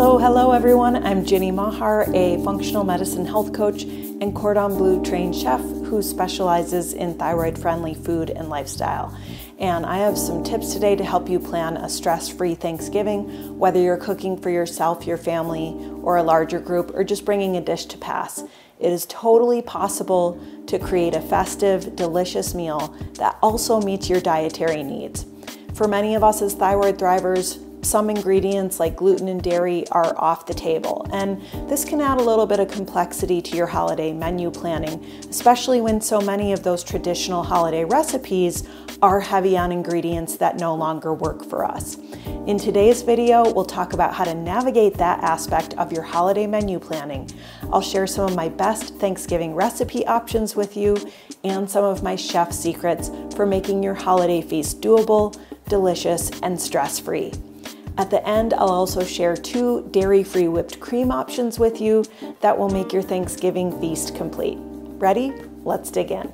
Hello everyone. I'm Ginny Mahar, a functional medicine health coach and cordon bleu trained chef who specializes in thyroid-friendly food and lifestyle. And I have some tips today to help you plan a stress-free Thanksgiving, whether you're cooking for yourself, your family, or a larger group, or just bringing a dish to pass. It is totally possible to create a festive, delicious meal that also meets your dietary needs. For many of us as thyroid thrivers, some ingredients like gluten and dairy are off the table, and this can add a little bit of complexity to your holiday menu planning, especially when so many of those traditional holiday recipes are heavy on ingredients that no longer work for us. In today's video, we'll talk about how to navigate that aspect of your holiday menu planning. I'll share some of my best Thanksgiving recipe options with you and some of my chef secrets for making your holiday feast doable, delicious, and stress-free. At the end, I'll also share 2 dairy-free whipped cream options with you that will make your Thanksgiving feast complete. Ready? Let's dig in.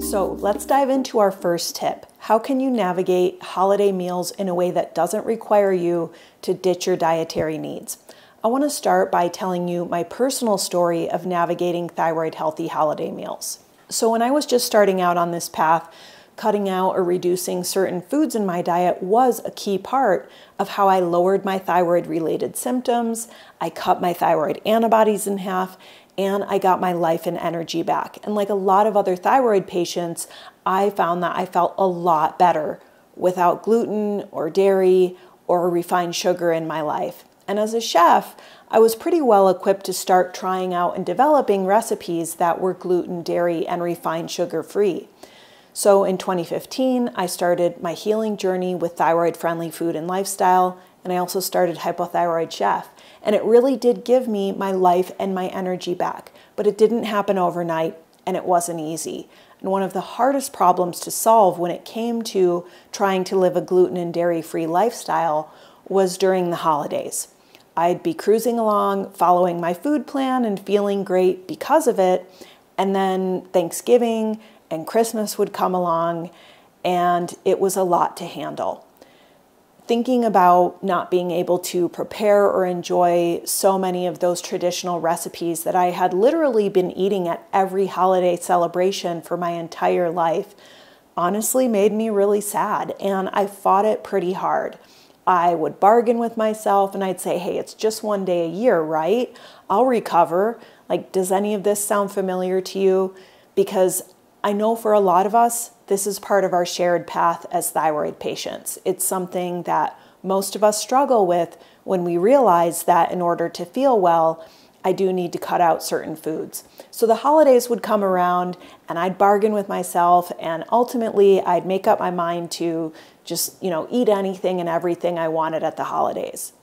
So let's dive into our first tip. How can you navigate holiday meals in a way that doesn't require you to ditch your dietary needs? I want to start by telling you my personal story of navigating thyroid-healthy holiday meals. So when I was just starting out on this path, cutting out or reducing certain foods in my diet was a key part of how I lowered my thyroid-related symptoms, I cut my thyroid antibodies in half, and I got my life and energy back. And like a lot of other thyroid patients, I found that I felt a lot better without gluten or dairy or refined sugar in my life. And as a chef, I was pretty well equipped to start trying out and developing recipes that were gluten, dairy, and refined sugar free. So in 2015, I started my healing journey with thyroid-friendly food and lifestyle, and I also started Hypothyroid Chef. And it really did give me my life and my energy back, but it didn't happen overnight, and it wasn't easy. And one of the hardest problems to solve when it came to trying to live a gluten and dairy-free lifestyle was during the holidays. I'd be cruising along, following my food plan and feeling great because of it, and then Thanksgiving and Christmas would come along, and it was a lot to handle. Thinking about not being able to prepare or enjoy so many of those traditional recipes that I had literally been eating at every holiday celebration for my entire life honestly made me really sad, and I fought it pretty hard. I would bargain with myself and I'd say, hey, it's just one day a year, right? I'll recover. Like, does any of this sound familiar to you? Because I know for a lot of us, this is part of our shared path as thyroid patients. It's something that most of us struggle with when we realize that in order to feel well, I do need to cut out certain foods. So the holidays would come around and I'd bargain with myself, and ultimately I'd make up my mind to just, eat anything and everything I wanted at the holidays.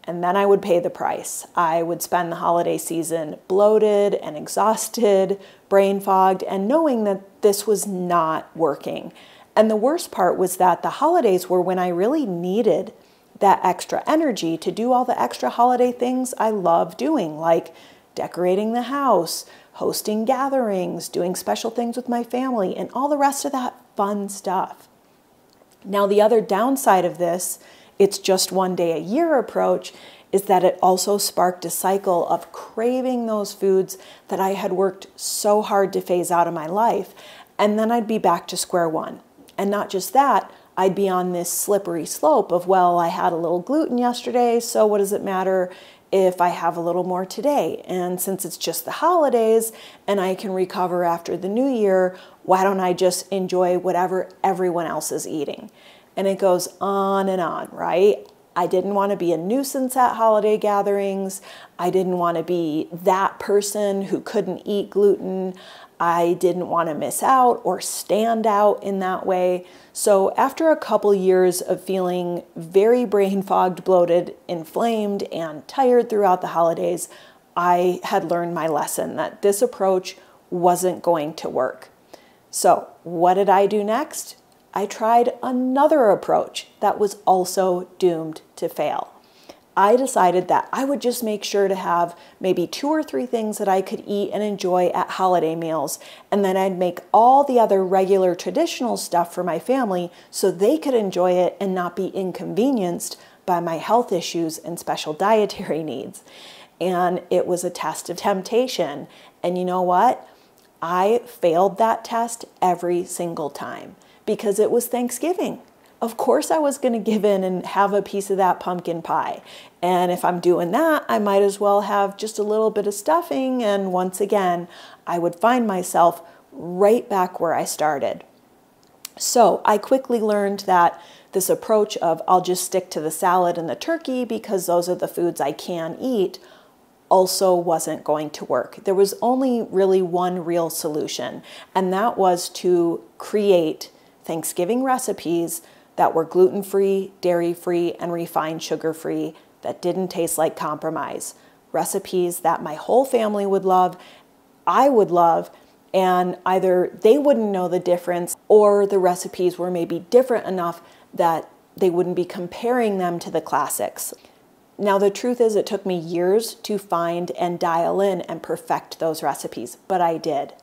And then I would pay the price. I would spend the holiday season bloated and exhausted, brain fogged, and knowing that this was not working. And the worst part was that the holidays were when I really needed that extra energy to do all the extra holiday things I love doing, like decorating the house, hosting gatherings, doing special things with my family, and all the rest of that fun stuff. Now, the other downside of this, it's just one day a year approach, is that it also sparked a cycle of craving those foods that I had worked so hard to phase out of my life. And then I'd be back to square one. And not just that, I'd be on this slippery slope of, well, I had a little gluten yesterday, so what does it matter if I have a little more today? And since it's just the holidays and I can recover after the new year, why don't I just enjoy whatever everyone else is eating? And it goes on and on, right? I didn't want to be a nuisance at holiday gatherings. I didn't want to be that person who couldn't eat gluten. I didn't want to miss out or stand out in that way. So after a couple years of feeling very brain fogged, bloated, inflamed, and tired throughout the holidays, I had learned my lesson that this approach wasn't going to work. So what did I do next? I tried another approach that was also doomed to fail. I decided that I would just make sure to have maybe 2 or 3 things that I could eat and enjoy at holiday meals, and then I'd make all the other regular traditional stuff for my family so they could enjoy it and not be inconvenienced by my health issues and special dietary needs. And it was a test of temptation. And you know what? I failed that test every single time because it was Thanksgiving. Of course I was going to give in and have a piece of that pumpkin pie. And if I'm doing that, I might as well have just a little bit of stuffing. And once again, I would find myself right back where I started. So I quickly learned that this approach of I'll just stick to the salad and the turkey because those are the foods I can eat also wasn't going to work. There was only really one real solution, and that was to create Thanksgiving recipes that were gluten-free, dairy-free, and refined sugar-free that didn't taste like compromise. Recipes that my whole family would love, I would love, and either they wouldn't know the difference or the recipes were maybe different enough that they wouldn't be comparing them to the classics. Now, the truth is it took me years to find and dial in and perfect those recipes, but I did.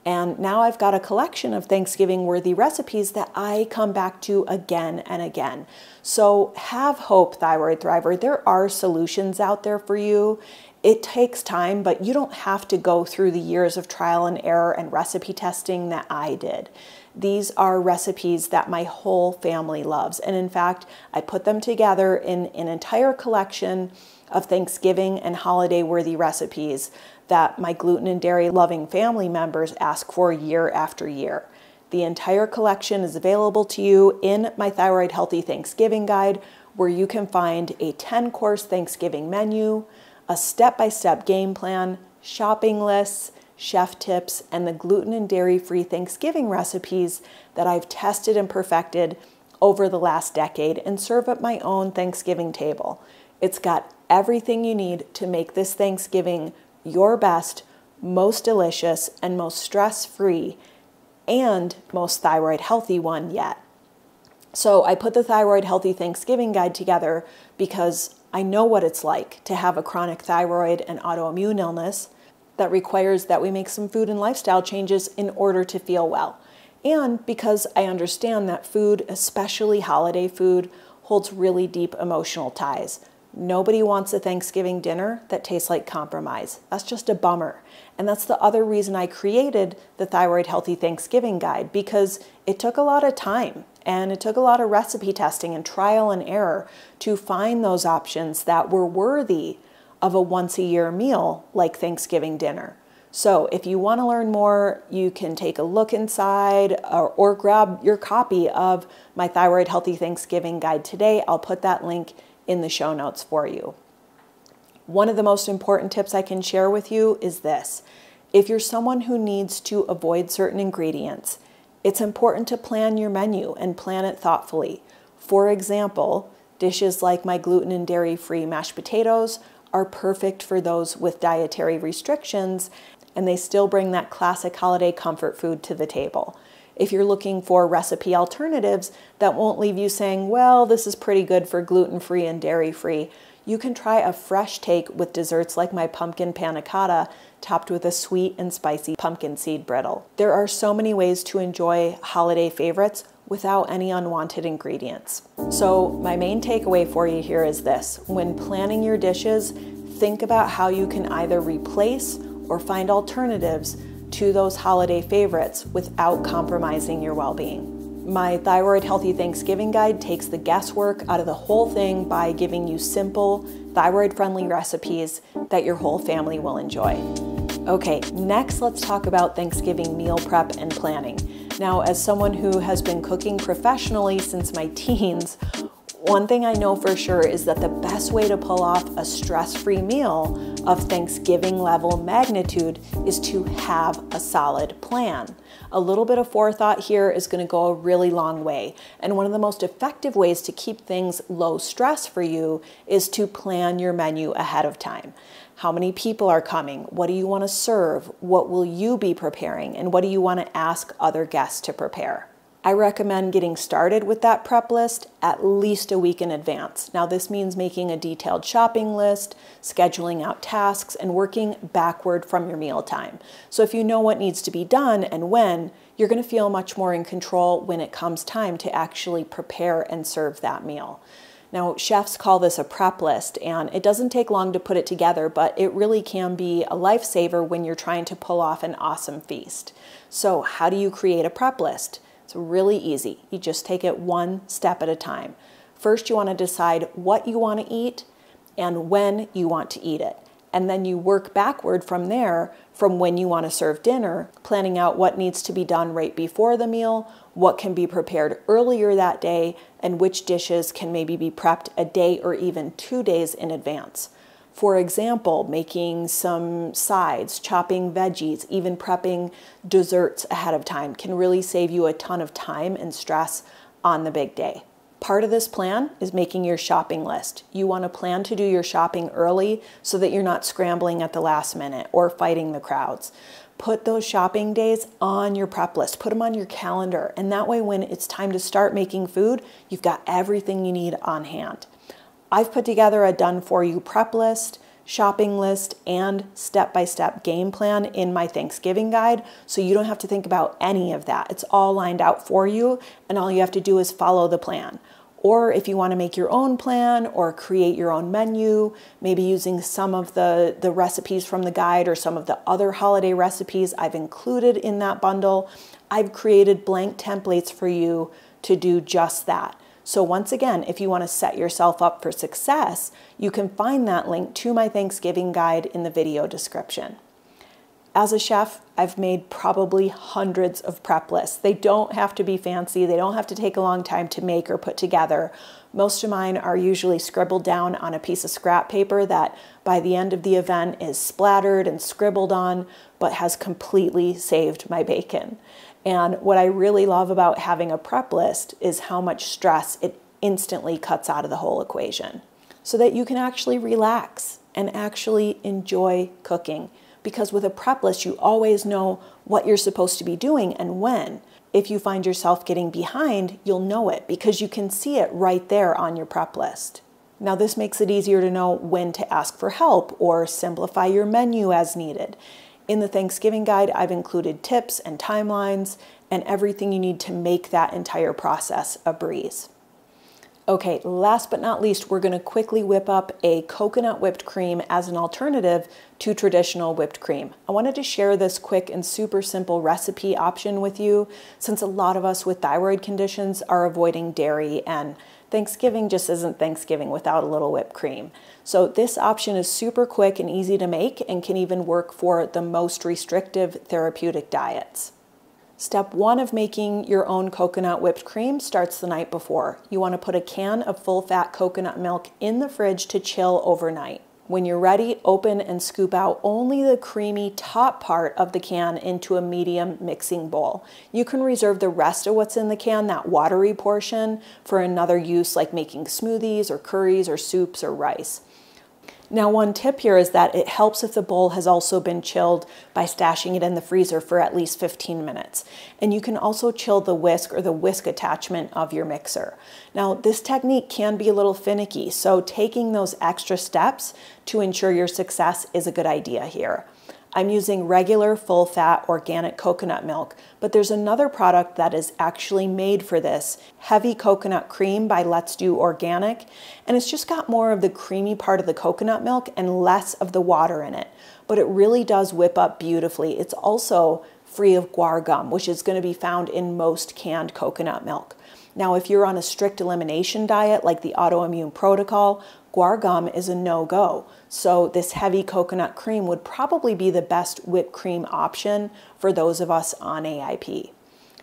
And now I've got a collection of Thanksgiving-worthy recipes that I come back to again and again. So have hope, Thyroid Thriver. There are solutions out there for you. It takes time, but you don't have to go through the years of trial and error and recipe testing that I did. These are recipes that my whole family loves. And in fact, I put them together in an entire collection of Thanksgiving and holiday-worthy recipes that my gluten and dairy loving family members ask for year after year. The entire collection is available to you in my Thyroid-Healthy Thanksgiving Guide, where you can find a 10-course Thanksgiving menu, a step-by-step game plan, shopping lists, chef tips, and the gluten and dairy-free Thanksgiving recipes that I've tested and perfected over the last decade and serve at my own Thanksgiving table. It's got everything you need to make this Thanksgiving your best, most delicious, and most stress-free, and most thyroid-healthy one yet. So I put the Thyroid-Healthy Thanksgiving Guide together because I know what it's like to have a chronic thyroid and autoimmune illness that requires that we make some food and lifestyle changes in order to feel well. And because I understand that food, especially holiday food, holds really deep emotional ties. Nobody wants a Thanksgiving dinner that tastes like compromise. That's just a bummer. And that's the other reason I created the Thyroid-Healthy Thanksgiving Guide, because it took a lot of time and it took a lot of recipe testing and trial and error to find those options that were worthy of a once-a-year meal like Thanksgiving dinner. So if you want to learn more, you can take a look inside or grab your copy of my Thyroid-Healthy Thanksgiving Guide today. I'll put that link in the show notes for you. One of the most important tips I can share with you is this. If you're someone who needs to avoid certain ingredients, it's important to plan your menu and plan it thoughtfully. For example, dishes like my gluten and dairy-free mashed potatoes are perfect for those with dietary restrictions, and they still bring that classic holiday comfort food to the table. If you're looking for recipe alternatives that won't leave you saying, well, this is pretty good for gluten-free and dairy-free, you can try a fresh take with desserts like my pumpkin panna cotta topped with a sweet and spicy pumpkin seed brittle. There are so many ways to enjoy holiday favorites without any unwanted ingredients. So my main takeaway for you here is this. When planning your dishes, think about how you can either replace or find alternatives to those holiday favorites without compromising your well-being. My Thyroid-Healthy Thanksgiving Guide takes the guesswork out of the whole thing by giving you simple, thyroid-friendly recipes that your whole family will enjoy. Okay, next let's talk about Thanksgiving meal prep and planning. Now, as someone who has been cooking professionally since my teens, one thing I know for sure is that the best way to pull off a stress-free meal of Thanksgiving level magnitude is to have a solid plan. A little bit of forethought here is going to go a really long way. And one of the most effective ways to keep things low stress for you is to plan your menu ahead of time. How many people are coming? What do you want to serve? What will you be preparing? And what do you want to ask other guests to prepare? I recommend getting started with that prep list at least a week in advance. Now, this means making a detailed shopping list, scheduling out tasks, and working backward from your mealtime. So if you know what needs to be done and when, you're going to feel much more in control when it comes time to actually prepare and serve that meal. Now, chefs call this a prep list, and it doesn't take long to put it together, but it really can be a lifesaver when you're trying to pull off an awesome feast. So how do you create a prep list? It's really easy. You just take it one step at a time. First, you want to decide what you want to eat and when you want to eat it. And then you work backward from there, from when you want to serve dinner, planning out what needs to be done right before the meal, what can be prepared earlier that day, and which dishes can maybe be prepped a day or even 2 days in advance. For example, making some sides, chopping veggies, even prepping desserts ahead of time can really save you a ton of time and stress on the big day. Part of this plan is making your shopping list. You want to plan to do your shopping early so that you're not scrambling at the last minute or fighting the crowds. Put those shopping days on your prep list. Put them on your calendar. And that way, when it's time to start making food, you've got everything you need on hand. I've put together a done-for-you prep list, shopping list, and step-by-step game plan in my Thanksgiving guide, so you don't have to think about any of that. It's all lined out for you, and all you have to do is follow the plan. Or if you want to make your own plan or create your own menu, maybe using some of the recipes from the guide or some of the other holiday recipes I've included in that bundle, I've created blank templates for you to do just that. So once again, if you want to set yourself up for success, you can find that link to my Thanksgiving guide in the video description. As a chef, I've made probably hundreds of prep lists. They don't have to be fancy. They don't have to take a long time to make or put together. Most of mine are usually scribbled down on a piece of scrap paper that by the end of the event is splattered and scribbled on, but has completely saved my bacon. And what I really love about having a prep list is how much stress it instantly cuts out of the whole equation, so that you can actually relax and actually enjoy cooking. Because with a prep list, you always know what you're supposed to be doing and when. If you find yourself getting behind, you'll know it because you can see it right there on your prep list. Now, this makes it easier to know when to ask for help or simplify your menu as needed. In the Thanksgiving guide, I've included tips and timelines and everything you need to make that entire process a breeze. Okay, last but not least, we're going to quickly whip up a coconut whipped cream as an alternative to traditional whipped cream. I wanted to share this quick and super simple recipe option with you since a lot of us with thyroid conditions are avoiding dairy, and Thanksgiving just isn't Thanksgiving without a little whipped cream. So this option is super quick and easy to make and can even work for the most restrictive therapeutic diets. Step 1 of making your own coconut whipped cream starts the night before. You want to put a can of full-fat coconut milk in the fridge to chill overnight. When you're ready, open and scoop out only the creamy top part of the can into a medium mixing bowl. You can reserve the rest of what's in the can, that watery portion, for another use like making smoothies or curries or soups or rice. Now, one tip here is that it helps if the bowl has also been chilled by stashing it in the freezer for at least 15 minutes. And you can also chill the whisk or the whisk attachment of your mixer. Now, this technique can be a little finicky, so taking those extra steps to ensure your success is a good idea here. I'm using regular full-fat organic coconut milk, but there's another product that is actually made for this, Heavy Coconut Cream by Let's Do Organic, and it's just got more of the creamy part of the coconut milk and less of the water in it, but it really does whip up beautifully. It's also free of guar gum, which is going to be found in most canned coconut milk. Now, if you're on a strict elimination diet like the autoimmune protocol, guar gum is a no-go. So this heavy coconut cream would probably be the best whipped cream option for those of us on AIP.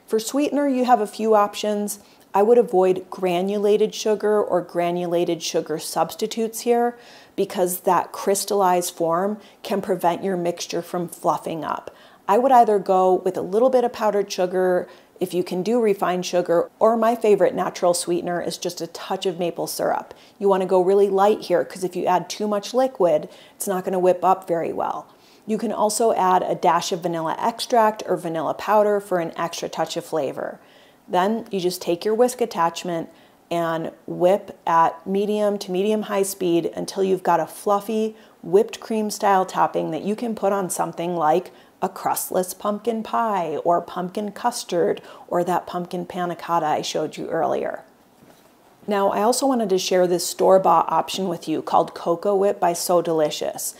For sweetener, you have a few options. I would avoid granulated sugar or granulated sugar substitutes here because that crystallized form can prevent your mixture from fluffing up. I would either go with a little bit of powdered sugar, if you can do refined sugar, or my favorite natural sweetener is just a touch of maple syrup. You want to go really light here because if you add too much liquid, it's not going to whip up very well. You can also add a dash of vanilla extract or vanilla powder for an extra touch of flavor. Then you just take your whisk attachment and whip at medium to medium-high speed until you've got a fluffy whipped cream style topping that you can put on something like a crustless pumpkin pie or pumpkin custard or that pumpkin panna cotta I showed you earlier. Now, I also wanted to share this store-bought option with you called Cocoa Whip by So Delicious.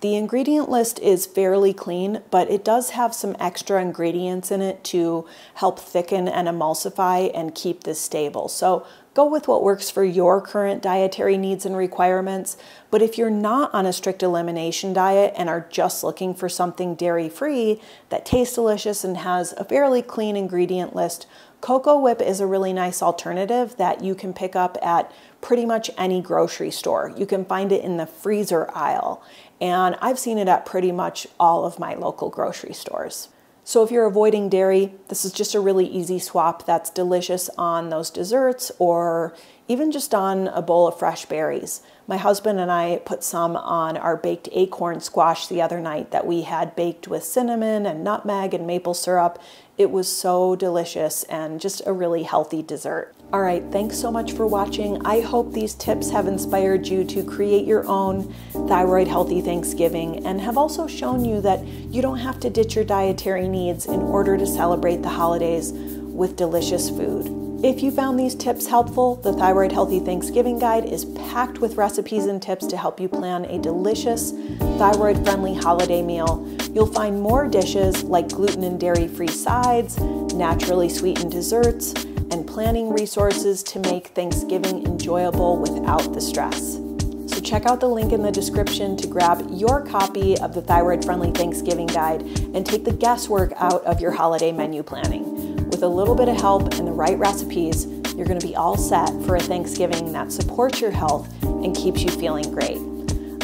The ingredient list is fairly clean, but it does have some extra ingredients in it to help thicken and emulsify and keep this stable. So go with what works for your current dietary needs and requirements. But if you're not on a strict elimination diet and are just looking for something dairy-free that tastes delicious and has a fairly clean ingredient list, Cocoa Whip is a really nice alternative that you can pick up at pretty much any grocery store. You can find it in the freezer aisle, and I've seen it at pretty much all of my local grocery stores. So if you're avoiding dairy, this is just a really easy swap that's delicious on those desserts or even just on a bowl of fresh berries. My husband and I put some on our baked acorn squash the other night that we had baked with cinnamon and nutmeg and maple syrup. It was so delicious and just a really healthy dessert. All right, thanks so much for watching. I hope these tips have inspired you to create your own thyroid-healthy Thanksgiving and have also shown you that you don't have to ditch your dietary needs in order to celebrate the holidays with delicious food. If you found these tips helpful, the Thyroid-Healthy Thanksgiving Guide is packed with recipes and tips to help you plan a delicious, thyroid-friendly holiday meal. You'll find more dishes like gluten and dairy-free sides, naturally sweetened desserts, and planning resources to make Thanksgiving enjoyable without the stress. So check out the link in the description to grab your copy of the Thyroid-Friendly Thanksgiving Guide and take the guesswork out of your holiday menu planning. With a little bit of help and the right recipes, you're going to be all set for a Thanksgiving that supports your health and keeps you feeling great.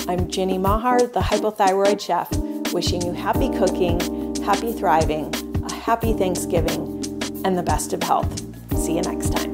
I'm Ginny Mahar, the Hypothyroid Chef, wishing you happy cooking, happy thriving, a happy Thanksgiving, and the best of health. See you next time.